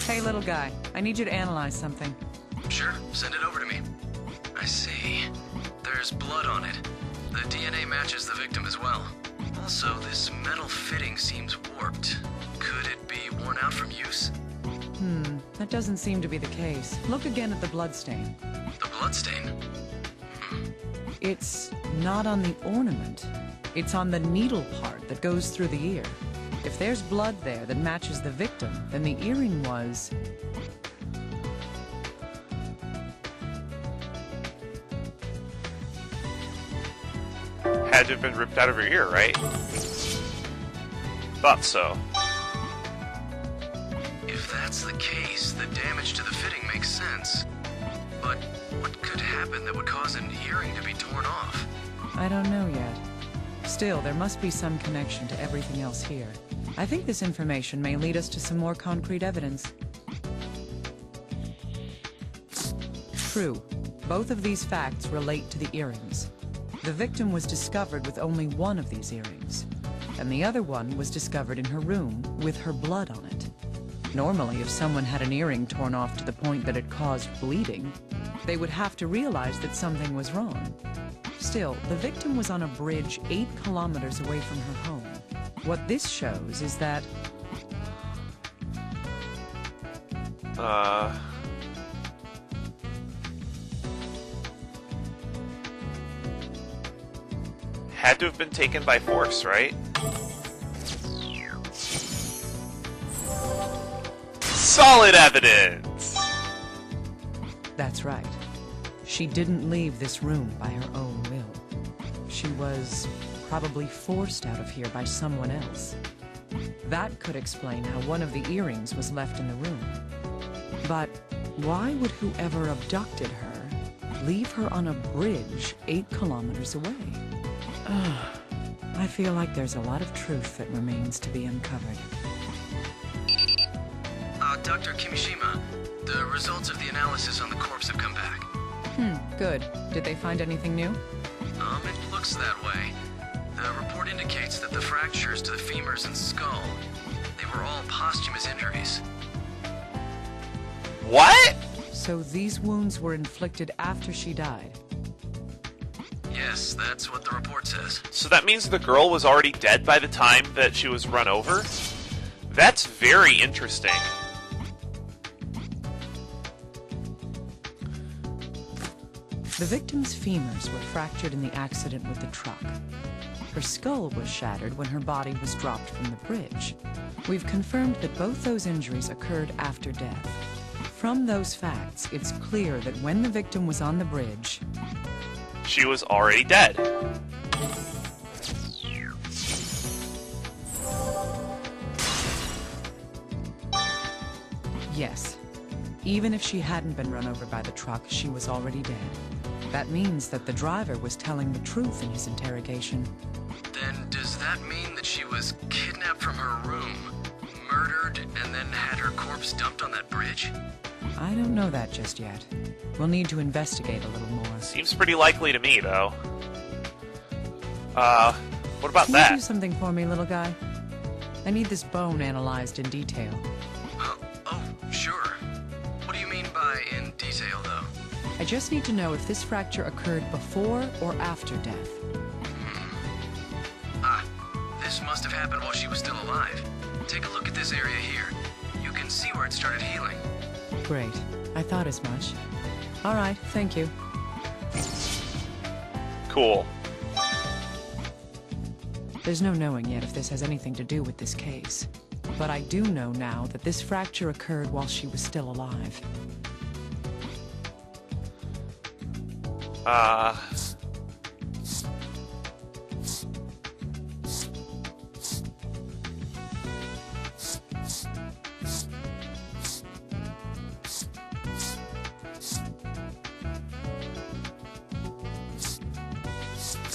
Hey, little guy. I need you to analyze something. Sure, send it over to me. I see. There's blood on it. The DNA matches the victim as well. Also, this metal fitting seems warped. Could it be worn out from use? That doesn't seem to be the case. Look again at the bloodstain. The bloodstain? It's not on the ornament. It's on the needle part that goes through the ear. If there's blood there that matches the victim, then the earring was... Had to have been ripped out of her ear, right? Thought so. If that's the case, the damage to the fitting makes sense. But what could happen that would cause an earring to be torn off? I don't know yet. Still, there must be some connection to everything else here. I think this information may lead us to some more concrete evidence. True. Both of these facts relate to the earrings. The victim was discovered with only one of these earrings, and the other one was discovered in her room with her blood on it. Normally, if someone had an earring torn off to the point that it caused bleeding, they would have to realize that something was wrong. Still, the victim was on a bridge 8 kilometers away from her home. What this shows is that... Had to have been taken by force, right? Solid evidence! That's right. She didn't leave this room by her own will. She was probably forced out of here by someone else. That could explain how one of the earrings was left in the room. But why would whoever abducted her leave her on a bridge 8 kilometers away? I feel like there's a lot of truth that remains to be uncovered. Dr. Kimishima, the results of the analysis on the corpse have come back. Good. Did they find anything new? It looks that way. The report indicates that the fractures to the femurs and skull, they were all posthumous injuries. What? So these wounds were inflicted after she died? Yes, that's what the report says. So that means the girl was already dead by the time that she was run over? That's very interesting. The victim's femurs were fractured in the accident with the truck. Her skull was shattered when her body was dropped from the bridge. We've confirmed that both those injuries occurred after death. From those facts, it's clear that when the victim was on the bridge, She was already dead. yes. Even if she hadn't been run over by the truck, she was already dead. That means that the driver was telling the truth in his interrogation. Then does that mean that she was kidnapped from her room, murdered, and then had her corpse dumped on that bridge? I don't know that just yet. We'll need to investigate a little more. Seems pretty likely to me, though. What about Can that? you do something for me, little guy? I need this bone analyzed in detail. Oh, sure. What do you mean by in detail, though? I just need to know if this fracture occurred before or after death. This must have happened while she was still alive. Take a look at this area here. You can see where it started healing. Great. I thought as much. All right, thank you. Cool. There's no knowing yet if this has anything to do with this case. But I do know now that this fracture occurred while she was still alive.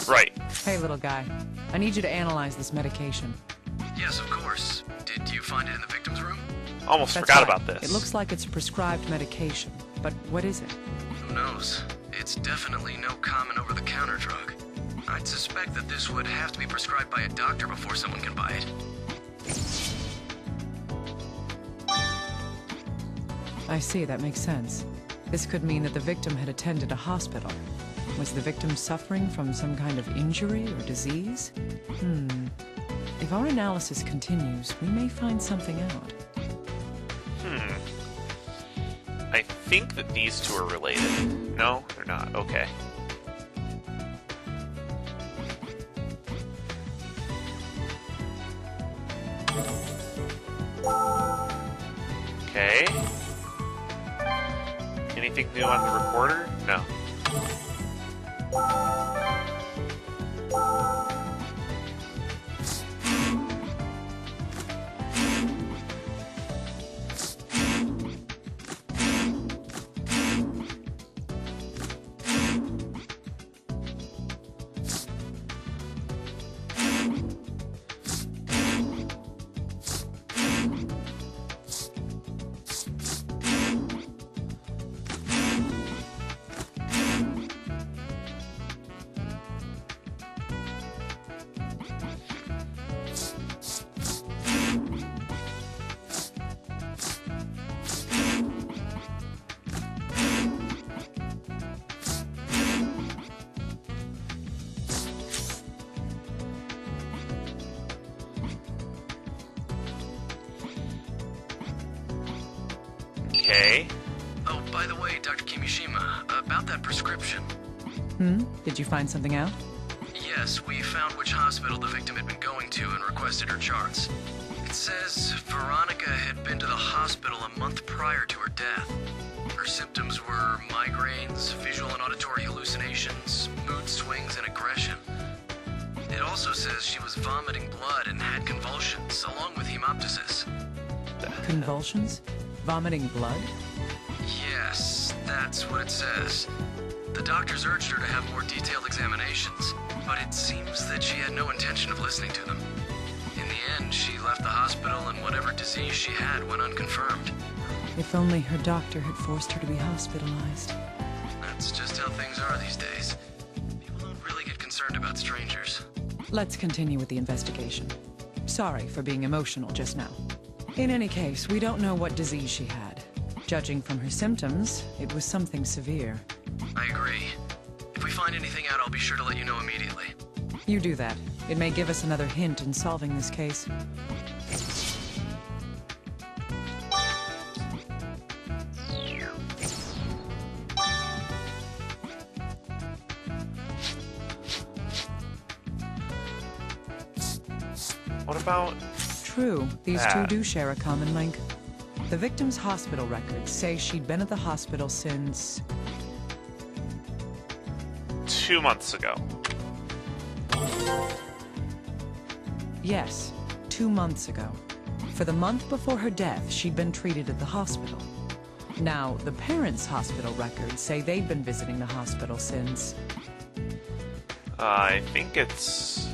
Right. Hey, little guy. I need you to analyze this medication. Yes, of course. Did you find it in the victim's room? Almost That's forgot right. about this. It looks like it's prescribed medication. But what is it? Who knows? It's definitely no common over-the-counter drug. I'd suspect that this would have to be prescribed by a doctor before someone can buy it. I see, that makes sense. This could mean that the victim had attended a hospital. Was the victim suffering from some kind of injury or disease? If our analysis continues, we may find something out. I think that these two are related. No, they're not. Okay. Okay. Anything new on the reporter? No. Okay. Oh, by the way, Dr. Kimishima, about that prescription. Did you find something out? Yes, we found which hospital the victim had been going to and requested her charts. It says Veronica had been to the hospital a month prior to her death. Her symptoms were migraines, visual and auditory hallucinations, mood swings, and aggression. It also says she was vomiting blood and had convulsions, along with hemoptysis. Convulsions? Vomiting blood? Yes, that's what it says. The doctors urged her to have more detailed examinations, but it seems that she had no intention of listening to them. In the end, she left the hospital and whatever disease she had went unconfirmed. If only her doctor had forced her to be hospitalized. That's just how things are these days. People don't really get concerned about strangers. Let's continue with the investigation. Sorry for being emotional just now. In any case, we don't know what disease she had. Judging from her symptoms, it was something severe. I agree. If we find anything out, I'll be sure to let you know immediately. You do that. It may give us another hint in solving this case. What about... True, these two do share a common link. The victim's hospital records say she'd been at the hospital since... 2 months ago. Yes, 2 months ago. For the month before her death, she'd been treated at the hospital. Now, the parents' hospital records say they've been visiting the hospital since... I think it's...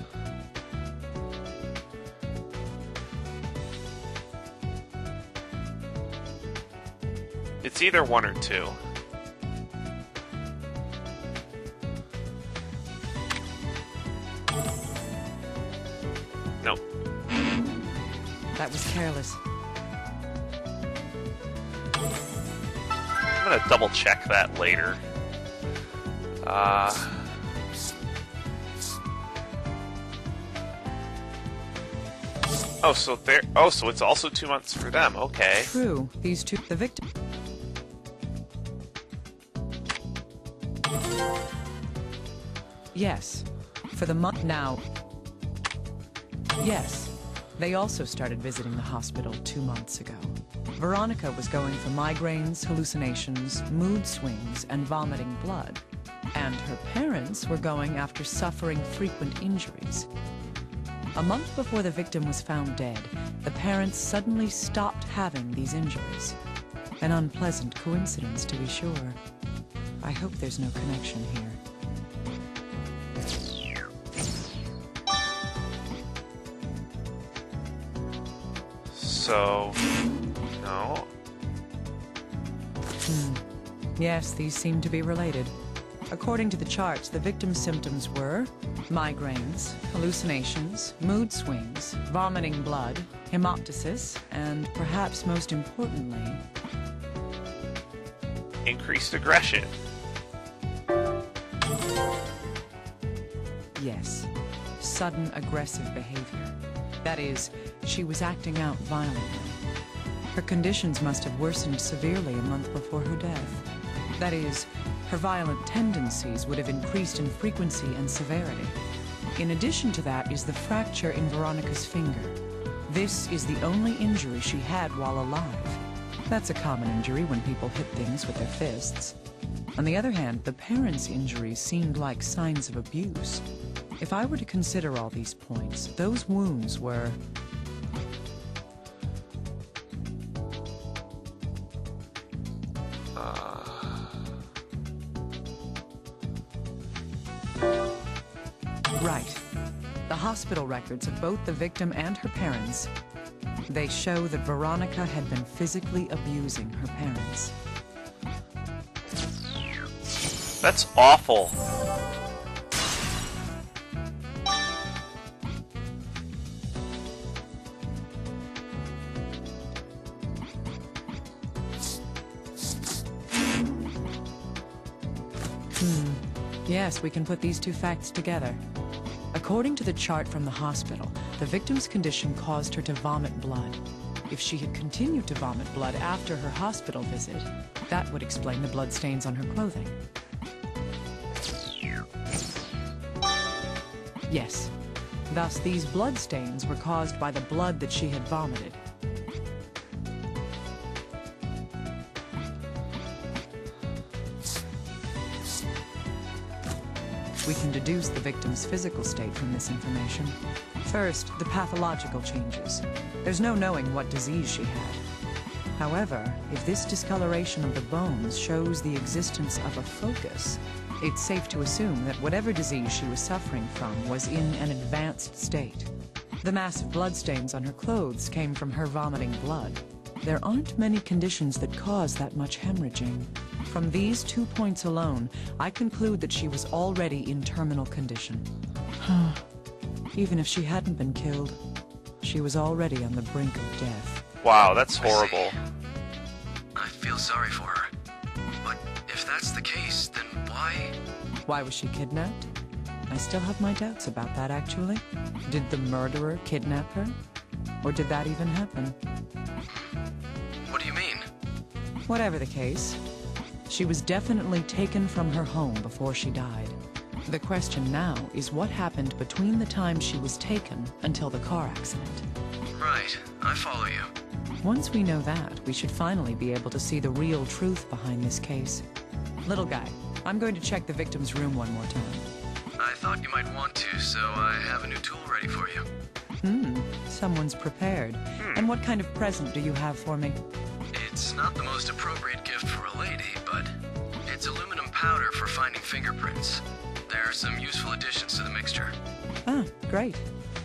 It's either 1 or 2. No. That was careless. I'm gonna double check that later. Oh, so there. Oh, so it's also 2 months for them. Okay. True, these two... The victim... Yes, for the month now. Yes, they also started visiting the hospital 2 months ago. Veronica was going for migraines, hallucinations, mood swings, and vomiting blood. And her parents were going after suffering frequent injuries. A month before the victim was found dead, the parents suddenly stopped having these injuries. An unpleasant coincidence, to be sure. I hope there's no connection here. So, no. Yes, these seem to be related. According to the charts, the victim's symptoms were migraines, hallucinations, mood swings, vomiting blood, hemoptysis, and perhaps most importantly, increased aggression. Yes, sudden aggressive behavior. That is, she was acting out violently. Her conditions must have worsened severely a month before her death. That is, her violent tendencies would have increased in frequency and severity. In addition to that is the fracture in Veronica's finger. This is the only injury she had while alive. That's a common injury when people hit things with their fists. On the other hand, the parents' injuries seemed like signs of abuse. If I were to consider all these points, those wounds were... Right. The hospital records of both the victim and her parents, they show that Veronica had been physically abusing her parents. That's awful. Yes, we can put these two facts together. According to the chart from the hospital, the victim's condition caused her to vomit blood. If she had continued to vomit blood after her hospital visit, that would explain the bloodstains on her clothing. Yes. Thus, these bloodstains were caused by the blood that she had vomited. We can deduce the victim's physical state from this information. First, the pathological changes. There's no knowing what disease she had. However, if this discoloration of the bones shows the existence of a focus, it's safe to assume that whatever disease she was suffering from was in an advanced state. The massive bloodstains on her clothes came from her vomiting blood. There aren't many conditions that cause that much hemorrhaging. From these 2 points alone, I conclude that she was already in terminal condition. Even if she hadn't been killed, she was already on the brink of death. Wow, that's horrible. I feel sorry for her. But if that's the case, then why? Why was she kidnapped? I still have my doubts about that, actually. Did the murderer kidnap her? Or did that even happen? What do you mean? Whatever the case, she was definitely taken from her home before she died. The question now is what happened between the time she was taken until the car accident. Right, I follow you. Once we know that, we should finally be able to see the real truth behind this case. Little guy, I'm going to check the victim's room one more time. I thought you might want to, so I have a new tool ready for you. Someone's prepared. And what kind of present do you have for me? It's not the most appropriate gift for a lady, but it's aluminum powder for finding fingerprints. There are some useful additions to the mixture. Ah, great.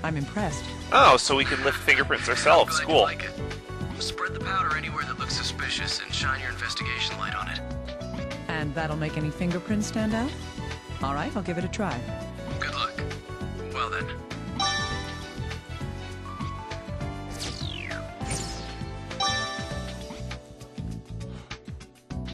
I'm impressed. Oh, so we can lift fingerprints ourselves. Glad you Cool. like it. Spread the powder anywhere that looks suspicious and shine your investigation light on it. And that'll make any fingerprints stand out? All right, I'll give it a try. Good luck. Well then.